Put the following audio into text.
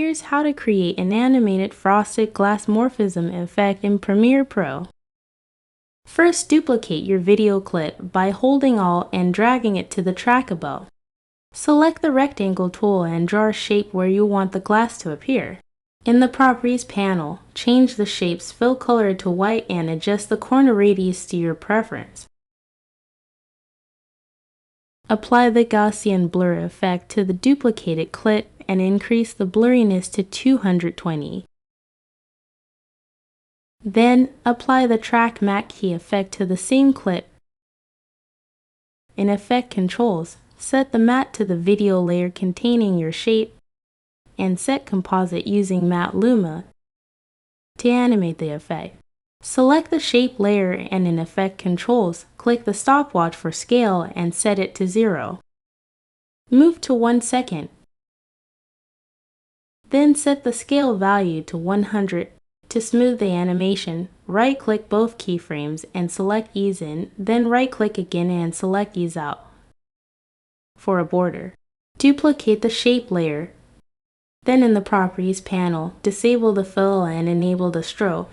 Here's how to create an animated frosted glass morphism effect in Premiere Pro. First, duplicate your video clip by holding Alt and dragging it to the track above. Select the rectangle tool and draw a shape where you want the glass to appear. In the Properties panel, change the shape's fill color to white and adjust the corner radius to your preference. Apply the Gaussian blur effect to the duplicated clip and increase the blurriness to 220. Then, apply the Track Matte Key effect to the same clip. In Effect Controls, set the matte to the video layer containing your shape, and set Composite using Matte Luma to animate the effect. Select the shape layer and in Effect Controls, click the stopwatch for scale and set it to 0. Move to 1 second. Then set the scale value to 100. To smooth the animation, right-click both keyframes and select Ease In, then right-click again and select Ease Out. For a border, duplicate the shape layer. Then in the Properties panel, disable the fill and enable the stroke.